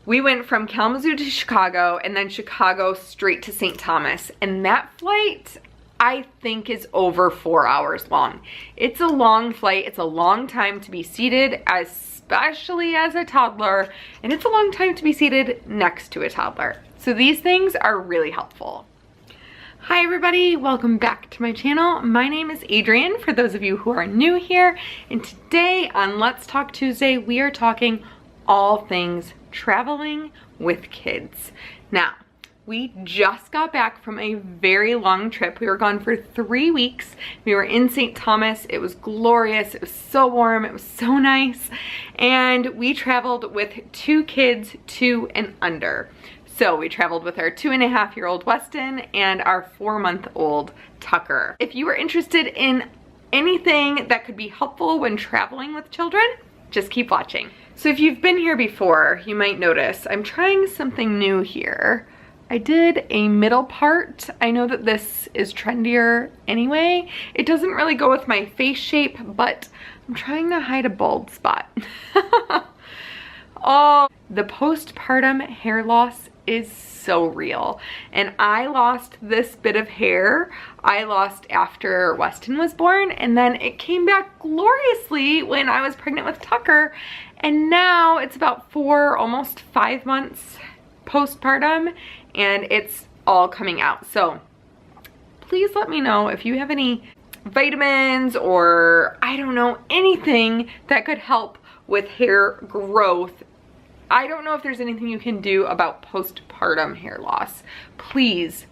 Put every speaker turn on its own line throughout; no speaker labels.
We went from Kalamazoo to Chicago and then Chicago straight to St. Thomas. And that flight, I think, is over 4 hours long. It's a long flight. It's a long time to be seated, especially as a toddler. And it's a long time to be seated next to a toddler. So these things are really helpful. Hi everybody, welcome back to my channel. My name is Adrien, for those of you who are new here. And today on Let's Talk Tuesday, we are talking all things traveling with kids. Now, we just got back from a very long trip. We were gone for 3 weeks. We were in St. Thomas. It was glorious. It was so warm. It was so nice. And we traveled with 2 kids, 2 and under. So we traveled with our 2.5-year-old Weston and our 4-month-old Tucker. If you are interested in anything that could be helpful when traveling with children, just keep watching. So if you've been here before, you might notice I'm trying something new here. I did a middle part. I know that this is trendier anyway. It doesn't really go with my face shape, but I'm trying to hide a bald spot. Oh, the postpartum hair loss is so real. And I lost this bit of hair. I lost after Weston was born, and then it came back gloriously when I was pregnant with Tucker. And now it's about 4, almost 5 months postpartum, and it's all coming out. So please let me know if you have any vitamins or, I don't know, anything that could help with hair growth. I don't know if there's anything you can do about postpartum hair loss. Please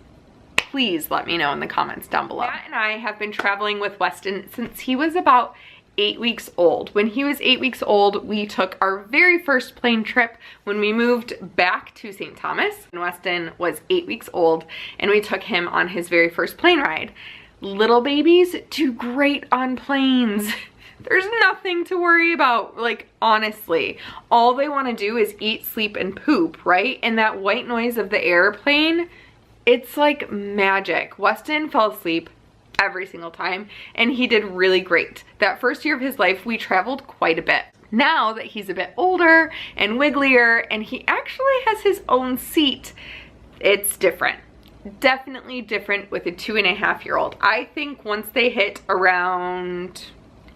let me know in the comments down below. Matt and I have been traveling with Weston since he was about 8 weeks old. When he was 8 weeks old, we took our very first plane trip when we moved back to St. Thomas. And Weston was 8 weeks old, and we took him on his very first plane ride. Little babies do great on planes. There's nothing to worry about, like, honestly. All they want to do is eat, sleep, and poop, right? And that white noise of the airplane, it's like magic. Weston fell asleep every single time, and he did really great. That first year of his life, we traveled quite a bit. Now that he's a bit older and wigglier, and he actually has his own seat, it's different. Definitely different with a 2.5-year-old. I think once they hit around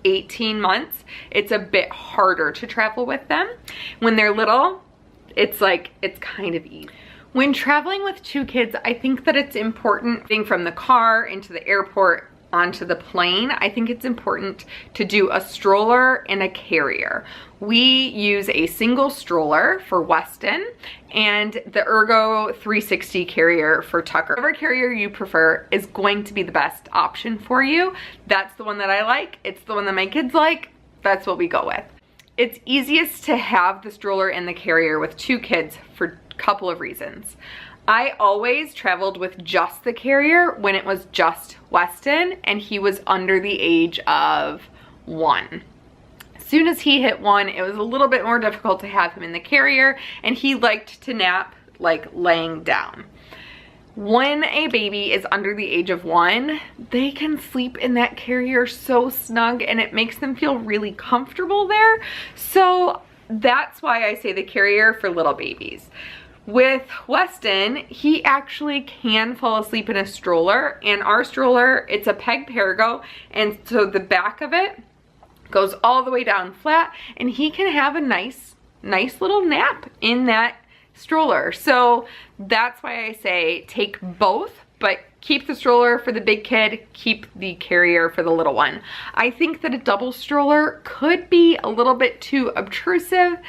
18 months, it's a bit harder to travel with them. When they're little, it's like, it's kind of easy. When traveling with 2 kids, I think that it's important, getting from the car into the airport onto the plane, I think it's important to do a stroller and a carrier. We use a single stroller for Weston and the Ergo 360 carrier for Tucker. Whatever carrier you prefer is going to be the best option for you. That's the one that I like. It's the one that my kids like. That's what we go with. It's easiest to have the stroller and the carrier with 2 kids for a couple of reasons. I always traveled with just the carrier when it was just Weston and he was under the age of 1. As soon as he hit 1, it was a little bit more difficult to have him in the carrier, and he liked to nap like laying down. When a baby is under the age of 1, they can sleep in that carrier so snug, and it makes them feel really comfortable there. So that's why I say the carrier for little babies. With Weston, he actually can fall asleep in a stroller, and our stroller, it's a peg Perigo, and so the back of it goes all the way down flat, and he can have a nice little nap in that stroller. So that's why I say take both, but keep the stroller for the big kid, keep the carrier for the little one. I think that a double stroller could be a little bit too obtrusive.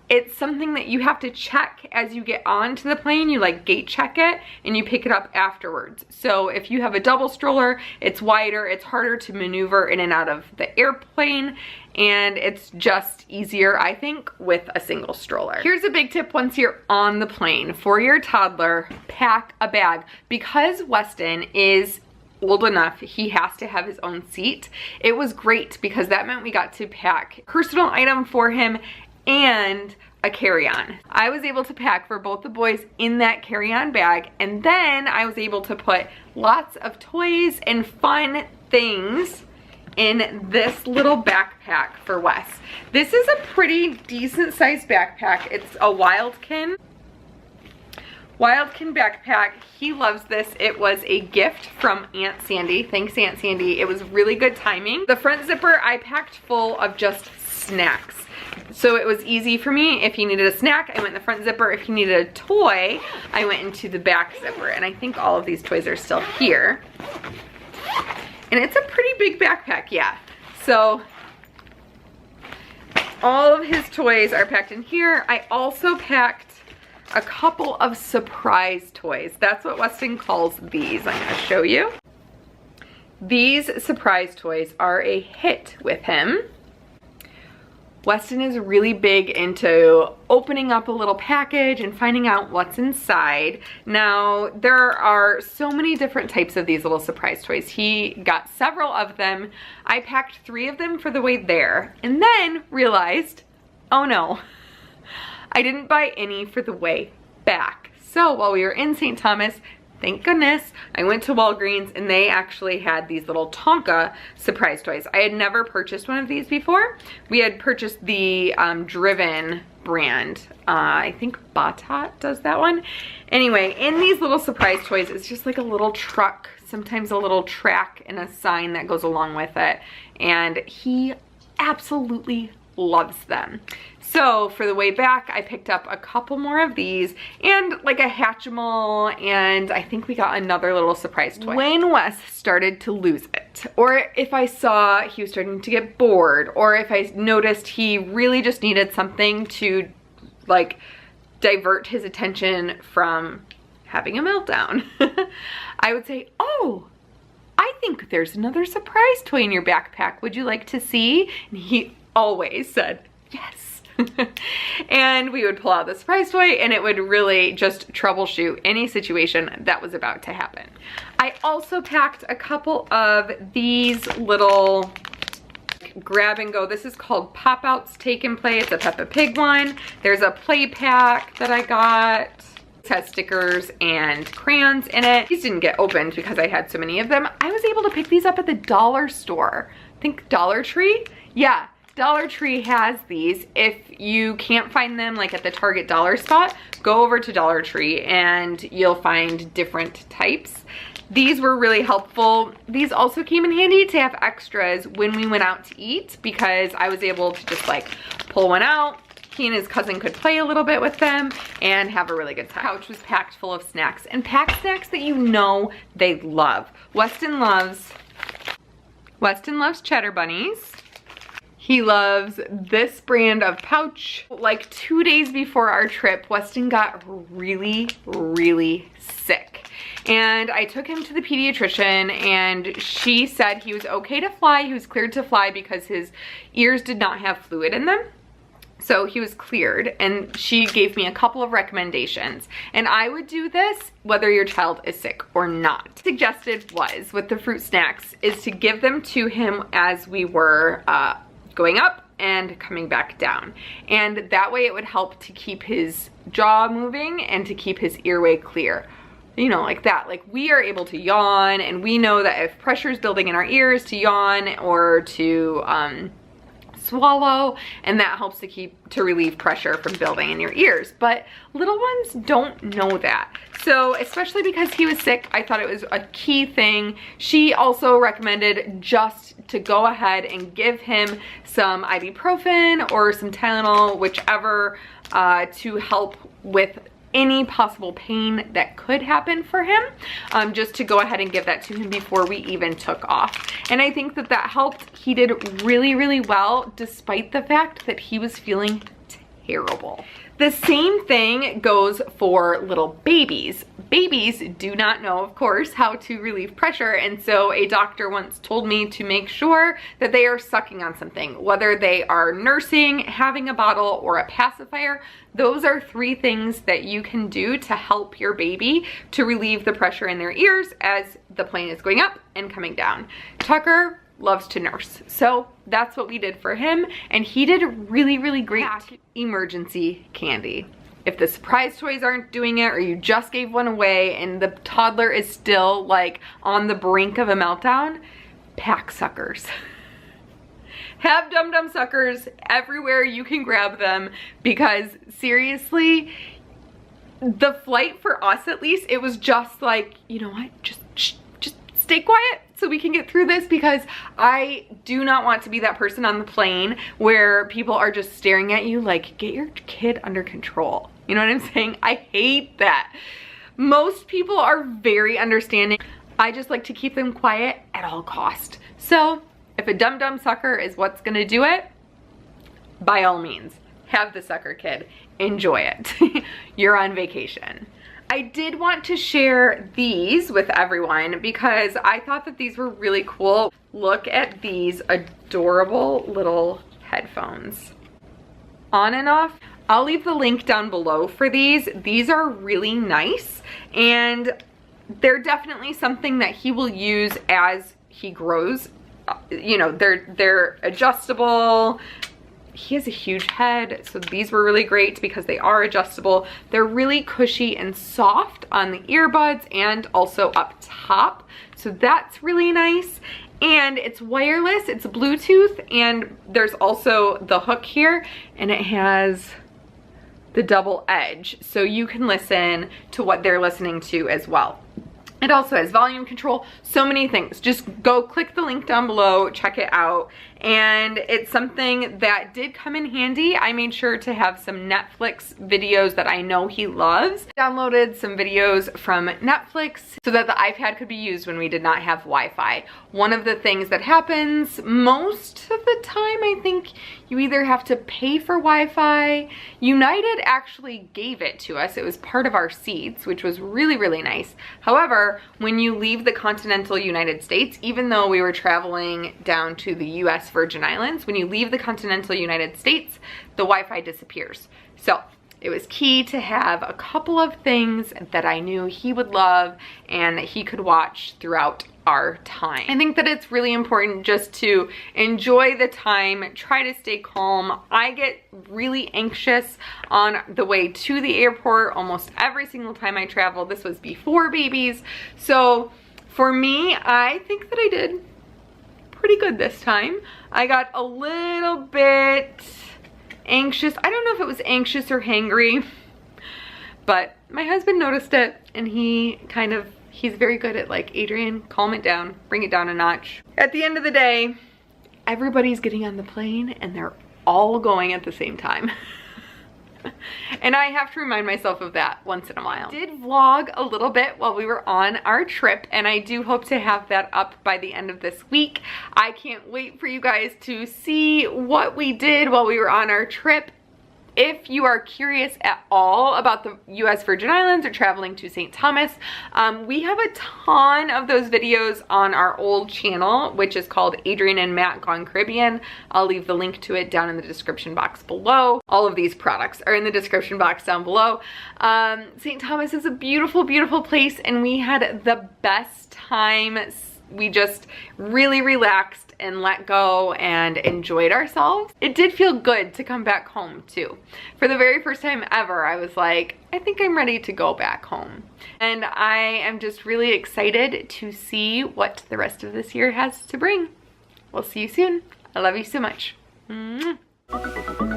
It's something that you have to check as you get onto the plane. You like gate check it and you pick it up afterwards. So if you have a double stroller, it's wider, it's harder to maneuver in and out of the airplane, and it's just easier, I think, with a single stroller. Here's a big tip once you're on the plane. For your toddler, pack a bag. Because Weston is old enough, he has to have his own seat. It was great because that meant we got to pack a personal item for him and a carry-on. I was able to pack for both the boys in that carry-on bag, and then I was able to put lots of toys and fun things in this little backpack for Wes. This is a pretty decent sized backpack. It's a Wildkin. Wildkin backpack, he loves this. It was a gift from Aunt Sandy. Thanks, Aunt Sandy. It was really good timing. The front zipper I packed full of just snacks. So it was easy for me. If he needed a snack, I went in the front zipper. If he needed a toy, I went into the back zipper. And I think all of these toys are still here. And it's a pretty big backpack, yeah. So all of his toys are packed in here. I also packed a couple of surprise toys. That's what Weston calls these. I'm gonna show you. These surprise toys are a hit with him. Weston is really big into opening up a little package and finding out what's inside. Now, there are so many different types of these little surprise toys. He got several of them. I packed 3 of them for the way there and then realized, oh no, I didn't buy any for the way back. So while we were in St. Thomas, thank goodness, I went to Walgreens and they actually had these little Tonka surprise toys. I had never purchased one of these before. We had purchased the Driven brand. I think Batat does that one. Anyway, in these little surprise toys, it's just like a little truck, sometimes a little track and a sign that goes along with it. And he absolutely loves them. So for the way back, I picked up a couple more of these and like a Hatchimal, and I think we got another little surprise toy. When Wes started to lose it, or if I saw he was starting to get bored, or if I noticed he really just needed something to like divert his attention from having a meltdown, I would say, oh, I think there's another surprise toy in your backpack. Would you like to see? And he always said, yes. And we would pull out the surprise toy and it would really just troubleshoot any situation that was about to happen. I also packed a couple of these little grab and go. This is called Pop Outs Take and Play. It's a Peppa Pig one. There's a play pack that I got. It has stickers and crayons in it. These didn't get opened because I had so many of them. I was able to pick these up at the dollar store. I think Dollar Tree? Yeah. Dollar Tree has these. If you can't find them like at the Target dollar spot, go over to Dollar Tree and you'll find different types. These were really helpful. These also came in handy to have extras when we went out to eat because I was able to just like pull one out. He and his cousin could play a little bit with them and have a really good time. The couch was packed full of snacks and packed snacks that you know they love. Weston loves Cheddar Bunnies. He loves this brand of pouch. Like 2 days before our trip, Weston got really, really sick. And I took him to the pediatrician and she said he was okay to fly. He was cleared to fly because his ears did not have fluid in them. So he was cleared and she gave me a couple of recommendations. And I would do this whether your child is sick or not. Suggested was, with the fruit snacks, is to give them to him as we were going up and coming back down. And that way it would help to keep his jaw moving and to keep his airway clear. You know, like that. Like we are able to yawn and we know that if pressure is building in our ears, to yawn or to swallow, and that helps to relieve pressure from building in your ears. But little ones don't know that. So especially because he was sick, I thought it was a key thing. She also recommended just to go ahead and give him some ibuprofen or some Tylenol, whichever, to help with any possible pain that could happen for him, just to go ahead and give that to him before we even took off. And I think that that helped. He did really, really well, despite the fact that he was feeling terrible. The same thing goes for little babies. Babies do not know, of course, how to relieve pressure, and so a doctor once told me to make sure that they are sucking on something, whether they are nursing, having a bottle, or a pacifier. Those are 3 things that you can do to help your baby to relieve the pressure in their ears as the plane is going up and coming down. Tucker loves to nurse, so that's what we did for him, and he did really, really great. Emergency candy. If the surprise toys aren't doing it, or you just gave one away and the toddler is still like on the brink of a meltdown, pack suckers. Have Dum Dum suckers everywhere you can grab them, because seriously, the flight for us, at least, it was just like, you know what, just stay quiet so we can get through this, because I do not want to be that person on the plane where people are just staring at you like, get your kid under control. You know what I'm saying? I hate that. Most people are very understanding. I just like to keep them quiet at all cost. So if a dumb sucker is what's gonna do it, by all means, have the sucker kid, enjoy it. You're on vacation. I did want to share these with everyone because I thought that these were really cool. Look at these adorable little headphones. On and off. I'll leave the link down below for these. These are really nice, and they're definitely something that he will use as he grows. You know, they're adjustable. He has a huge head, so these were really great because they are adjustable. They're really cushy and soft on the earbuds and also up top, so that's really nice. And it's wireless, it's Bluetooth, and there's also the hook here, and it has the double edge, so you can listen to what they're listening to as well. It also has volume control, so many things. Just go click the link down below, check it out. And it's something that did come in handy. I made sure to have some Netflix videos that I know he loves. Downloaded some videos from Netflix so that the iPad could be used when we did not have Wi-Fi. One of the things that happens most of the time, I think you either have to pay for Wi-Fi. United actually gave it to us. It was part of our seats, which was really, really nice. However, when you leave the continental United States, even though we were traveling down to the US Virgin Islands, when you leave the continental United States, the Wi-Fi disappears. So it was key to have a couple of things that I knew he would love and that he could watch throughout our time. I think that it's really important just to enjoy the time, try to stay calm. I get really anxious on the way to the airport almost every single time I travel. This was before babies. So for me, I think that I did pretty good this time. I got a little bit anxious. I don't know if it was anxious or hangry, but my husband noticed it, and he's very good at like, Adrien, calm it down, bring it down a notch. At the end of the day, everybody's getting on the plane and they're all going at the same time. And I have to remind myself of that once in a while. I did vlog a little bit while we were on our trip, and I do hope to have that up by the end of this week. I can't wait for you guys to see what we did while we were on our trip. If you are curious at all about the US Virgin Islands or traveling to St. Thomas, we have a ton of those videos on our old channel, which is called Adrien and Matt Gone Caribbean. I'll leave the link to it down in the description box below. All of these products are in the description box down below. St. Thomas is a beautiful, beautiful place, and we had the best time. We just really relaxed and let go and enjoyed ourselves. It did feel good to come back home too. For the very first time ever, I was like, I think I'm ready to go back home. And I am just really excited to see what the rest of this year has to bring. We'll see you soon. I love you so much. Mwah.